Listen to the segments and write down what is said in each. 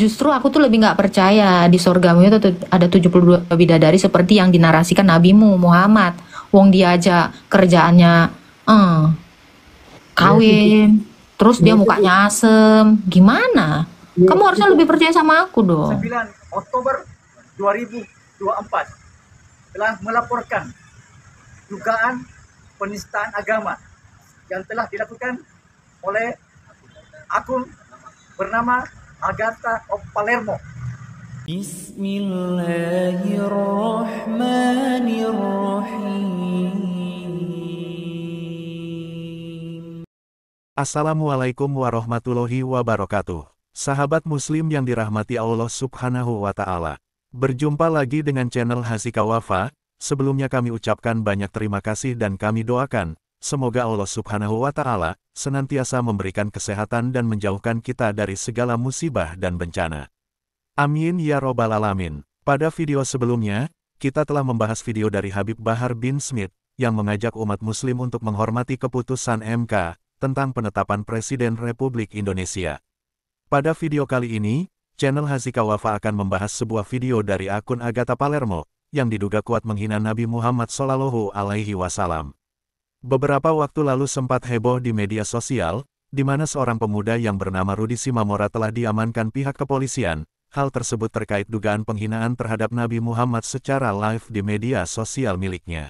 Justru aku tuh lebih nggak percaya di sorgamu itu ada 72 bidadari seperti yang dinarasikan nabimu Muhammad. Wong dia aja kerjaannya eh, Ya itu, kawin, terus ya dia itu, mukanya asem. Gimana? ya Kamu harusnya itu lebih percaya sama aku dong. 9 Oktober 2024 telah melaporkan dugaan penistaan agama yang telah dilakukan oleh akun bernama Agatha of Palermo. Bismillahirrahmanirrahim. Assalamualaikum warahmatullahi wabarakatuh. Sahabat muslim yang dirahmati Allah subhanahu wa ta'ala. Berjumpa lagi dengan channel Hasika Wafa. Sebelumnya kami ucapkan banyak terima kasih dan kami doakan, semoga Allah subhanahu wa ta'ala senantiasa memberikan kesehatan dan menjauhkan kita dari segala musibah dan bencana. Amin ya robbal alamin. Pada video sebelumnya, kita telah membahas video dari Habib Bahar bin Smith, yang mengajak umat muslim untuk menghormati keputusan MK, tentang penetapan Presiden Republik Indonesia. Pada video kali ini, channel Hasika Wafa akan membahas sebuah video dari akun Agatha Palermo, yang diduga kuat menghina Nabi Muhammad SAW. Beberapa waktu lalu sempat heboh di media sosial, di mana seorang pemuda yang bernama Rudi Simamora telah diamankan pihak kepolisian. Hal tersebut terkait dugaan penghinaan terhadap Nabi Muhammad secara live di media sosial miliknya.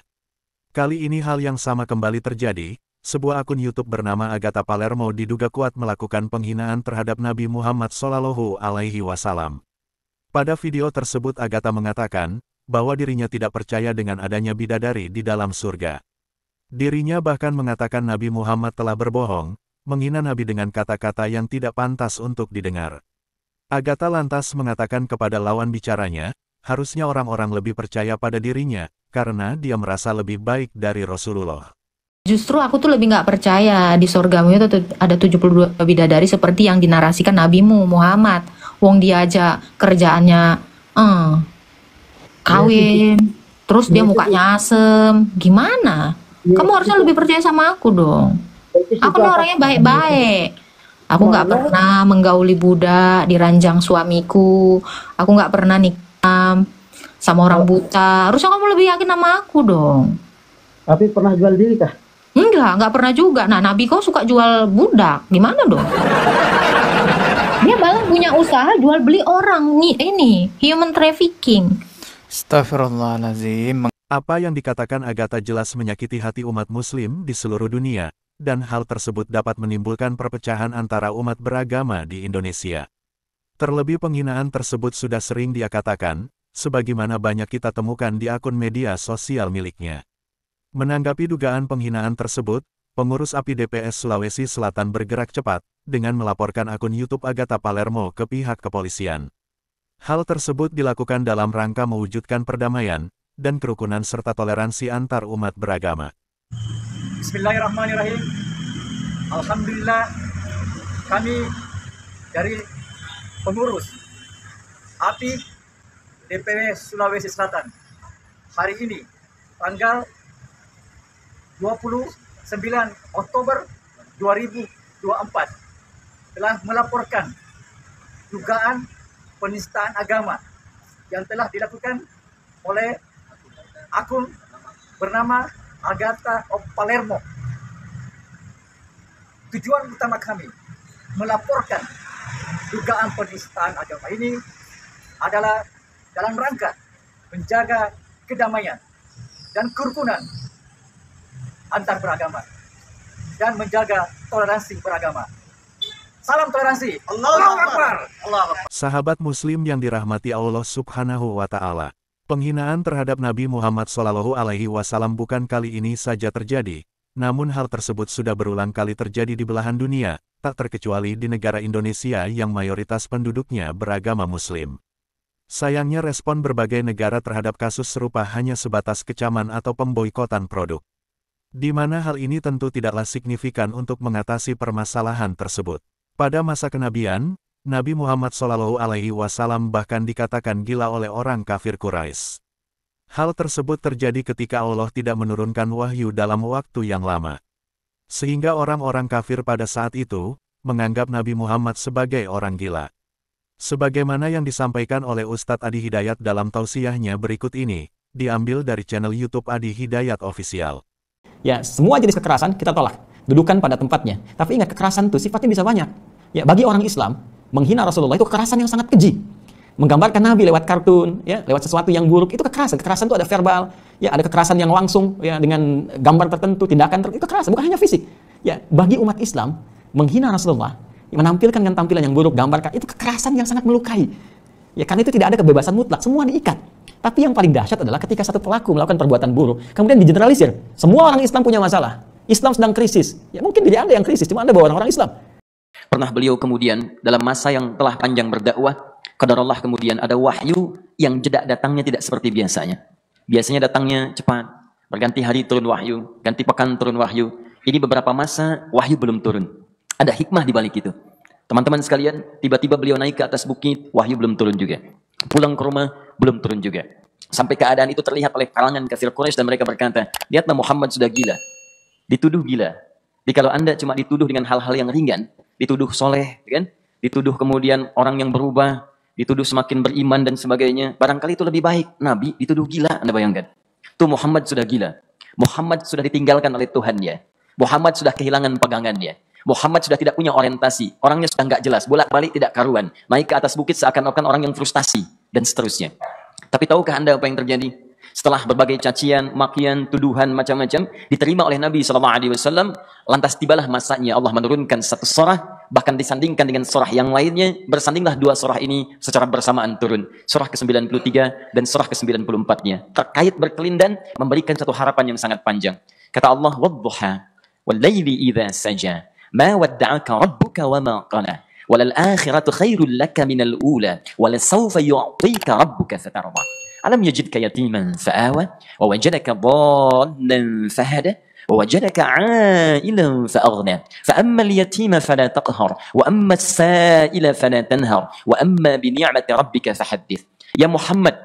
Kali ini hal yang sama kembali terjadi, sebuah akun YouTube bernama Agatha Palermo diduga kuat melakukan penghinaan terhadap Nabi Muhammad SAW. Pada video tersebut Agatha mengatakan, bahwa dirinya tidak percaya dengan adanya bidadari di dalam surga. Dirinya bahkan mengatakan Nabi Muhammad telah berbohong, menghina Nabi dengan kata-kata yang tidak pantas untuk didengar. Agatha lantas mengatakan kepada lawan bicaranya, harusnya orang-orang lebih percaya pada dirinya, karena dia merasa lebih baik dari Rasulullah. Justru aku tuh lebih nggak percaya di sorgamu itu ada 72 bidadari seperti yang dinarasikan nabimu Muhammad. Wong dia aja kerjaannya ya itu, kawin, terus ya dia itu, mukanya asem. Gimana? ya Kamu harusnya itu, lebih percaya sama aku dong. itu Aku situ nih apa? orangnya baik-baik. Aku nggak Mana? pernah menggauli budak di ranjang suamiku. Aku nggak pernah nikah sama orang Oh, buta. Harusnya kamu lebih yakin sama aku dong. tapi pernah jual diri kah? Nggak pernah juga. Nah, Nabi kau suka jual budak. Gimana dong? Dia malah punya usaha jual beli orang. Nih, ini human trafficking. Astaghfirullahaladzim. Apa yang dikatakan Agatha jelas menyakiti hati umat muslim di seluruh dunia, dan hal tersebut dapat menimbulkan perpecahan antara umat beragama di Indonesia. Terlebih penghinaan tersebut sudah sering dia katakan, sebagaimana banyak kita temukan di akun media sosial miliknya. Menanggapi dugaan penghinaan tersebut, pengurus API DPS Sulawesi Selatan bergerak cepat, dengan melaporkan akun YouTube Agatha Palermo ke pihak kepolisian. Hal tersebut dilakukan dalam rangka mewujudkan perdamaian, dan kerukunan serta toleransi antar umat beragama. Bismillahirrahmanirrahim. Alhamdulillah, kami dari pengurus API DPW Sulawesi Selatan hari ini tanggal 29 Oktober 2024 telah melaporkan dugaan penistaan agama yang telah dilakukan oleh akun bernama Agatha of Palermo. Tujuan utama kami melaporkan dugaan penistaan agama ini adalah dalam rangka menjaga kedamaian dan kerukunan antar beragama dan menjaga toleransi beragama. Salam toleransi. Allahu Akbar. Allahu Akbar. Sahabat muslim yang dirahmati Allah subhanahu wa ta'ala. Penghinaan terhadap Nabi Muhammad SAW bukan kali ini saja terjadi, namun hal tersebut sudah berulang kali terjadi di belahan dunia, tak terkecuali di negara Indonesia yang mayoritas penduduknya beragama muslim. Sayangnya respon berbagai negara terhadap kasus serupa hanya sebatas kecaman atau pemboikotan produk. Di mana hal ini tentu tidaklah signifikan untuk mengatasi permasalahan tersebut. Pada masa kenabian, Nabi Muhammad SAW bahkan dikatakan gila oleh orang kafir Quraisy. Hal tersebut terjadi ketika Allah tidak menurunkan wahyu dalam waktu yang lama. Sehingga orang-orang kafir pada saat itu, menganggap Nabi Muhammad sebagai orang gila. Sebagaimana yang disampaikan oleh Ustadz Adi Hidayat dalam tausiyahnya berikut ini, diambil dari channel YouTube Adi Hidayat Official. Ya, semua jenis kekerasan kita tolak, dudukan pada tempatnya. Tapi ingat, kekerasan itu sifatnya bisa banyak. Ya, bagi orang Islam, menghina Rasulullah itu kekerasan yang sangat keji. Menggambarkan Nabi lewat kartun, ya, lewat sesuatu yang buruk, itu kekerasan. Kekerasan itu ada verbal, ya, ada kekerasan yang langsung, ya, dengan gambar tertentu, tindakan tertentu, itu kekerasan, bukan hanya fisik. Ya, bagi umat Islam, menghina Rasulullah, menampilkan dengan tampilan yang buruk, gambarkan, itu kekerasan yang sangat melukai. Ya, karena itu tidak ada kebebasan mutlak, semua diikat. Tapi yang paling dahsyat adalah ketika satu pelaku melakukan perbuatan buruk, kemudian digeneralisir. Semua orang Islam punya masalah. Islam sedang krisis. Ya, mungkin diri Anda yang krisis, cuma Anda bawa orang-orang Islam. Pernah beliau kemudian dalam masa yang telah panjang berdakwah, qadarullah kemudian ada wahyu yang jeda datangnya tidak seperti biasanya. Biasanya datangnya cepat, berganti hari turun wahyu, ganti pekan turun wahyu. Ini beberapa masa wahyu belum turun. Ada hikmah di balik itu. Teman-teman sekalian, tiba-tiba beliau naik ke atas bukit, wahyu belum turun juga. Pulang ke rumah, belum turun juga. Sampai keadaan itu terlihat oleh kalangan kafir Quraisy dan mereka berkata, lihatlah Muhammad sudah gila. Dituduh gila. Jadi kalau Anda cuma dituduh dengan hal-hal yang ringan, dituduh soleh, kan? Dituduh kemudian orang yang berubah, dituduh semakin beriman dan sebagainya, barangkali itu lebih baik. Nabi dituduh gila, Anda bayangkan. Tuh Muhammad sudah gila. Muhammad sudah ditinggalkan oleh Tuhannya. Muhammad sudah kehilangan pegangannya. Muhammad sudah tidak punya orientasi. Orangnya sudah nggak jelas, bolak-balik tidak karuan. Naik ke atas bukit seakan-akan orang yang frustasi, dan seterusnya. Tapi tahukah Anda apa yang terjadi? Setelah berbagai cacian, makian, tuduhan, macam-macam, diterima oleh Nabi SAW, lantas tibalah masanya Allah menurunkan satu surah, bahkan disandingkan dengan surah yang lainnya, bersandinglah dua surah ini secara bersamaan turun. Surah ke-93 dan surah ke-94-nya. Terkait berkelindan, memberikan satu harapan yang sangat panjang. Kata Allah, وَالضُّحَى وَاللَّيْلِ إِذَا سَجَى ما ودعك ربك وما قلى وللآخرة خير لك من الأولى ولسوف يعطيك ربك فترضى ألم يجدك يتيما فآوى ووجدك ضالا فهدى ووجدك عائلا فأغنى فأما اليتيم فلا تقهر وأما السائل فلا تنهر وأما بنعمة ربك فحدث. Ya Muhammad,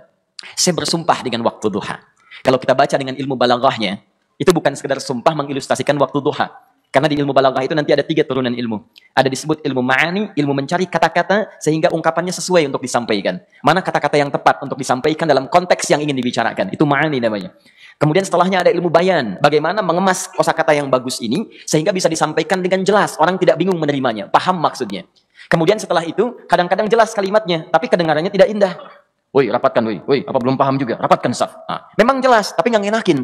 saya bersumpah dengan waktu duha. Kalau kita baca dengan ilmu balaghahnya, itu bukan sekedar sumpah mengilustrasikan waktu duha. Karena di ilmu balaghah itu nanti ada 3 turunan ilmu. Ada disebut ilmu ma'ani, ilmu mencari kata-kata sehingga ungkapannya sesuai untuk disampaikan. Mana kata-kata yang tepat untuk disampaikan dalam konteks yang ingin dibicarakan. Itu ma'ani namanya. Kemudian setelahnya ada ilmu bayan. Bagaimana mengemas kosakata yang bagus ini sehingga bisa disampaikan dengan jelas. Orang tidak bingung menerimanya, paham maksudnya. Kemudian setelah itu kadang-kadang jelas kalimatnya, tapi kedengarannya tidak indah. Woi, rapatkan woi. Woi, apa belum paham juga? Rapatkan saf. Nah, memang jelas, tapi nggak ngenakin.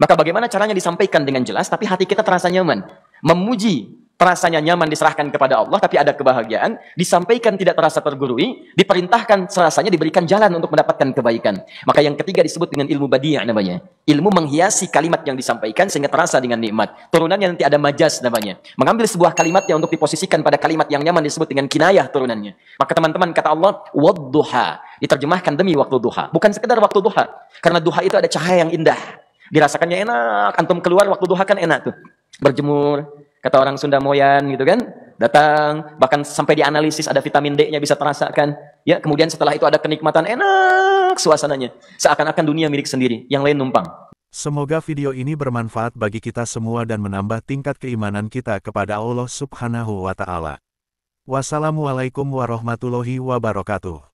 Maka bagaimana caranya disampaikan dengan jelas, tapi hati kita terasa nyaman. Memuji, terasanya nyaman diserahkan kepada Allah, tapi ada kebahagiaan. Disampaikan tidak terasa tergurui, diperintahkan serasanya diberikan jalan untuk mendapatkan kebaikan. Maka yang ketiga disebut dengan ilmu badi' namanya. Ilmu menghiasi kalimat yang disampaikan sehingga terasa dengan nikmat. Turunannya nanti ada majaz namanya. Mengambil sebuah kalimat yang untuk diposisikan pada kalimat yang nyaman disebut dengan kinayah turunannya. Maka teman-teman kata Allah, wadduha. Diterjemahkan demi waktu duha. Bukan sekedar waktu duha. Karena duha itu ada cahaya yang indah. Dirasakannya enak, antum keluar waktu duha kan enak tuh. Berjemur, kata orang Sunda Moyan gitu kan. Datang, bahkan sampai dianalisis ada vitamin D-nya bisa terasakan. Ya, kemudian setelah itu ada kenikmatan enak suasananya. Seakan-akan dunia milik sendiri, yang lain numpang. Semoga video ini bermanfaat bagi kita semua dan menambah tingkat keimanan kita kepada Allah Subhanahu wa Ta'ala. Wassalamualaikum warahmatullahi wabarakatuh.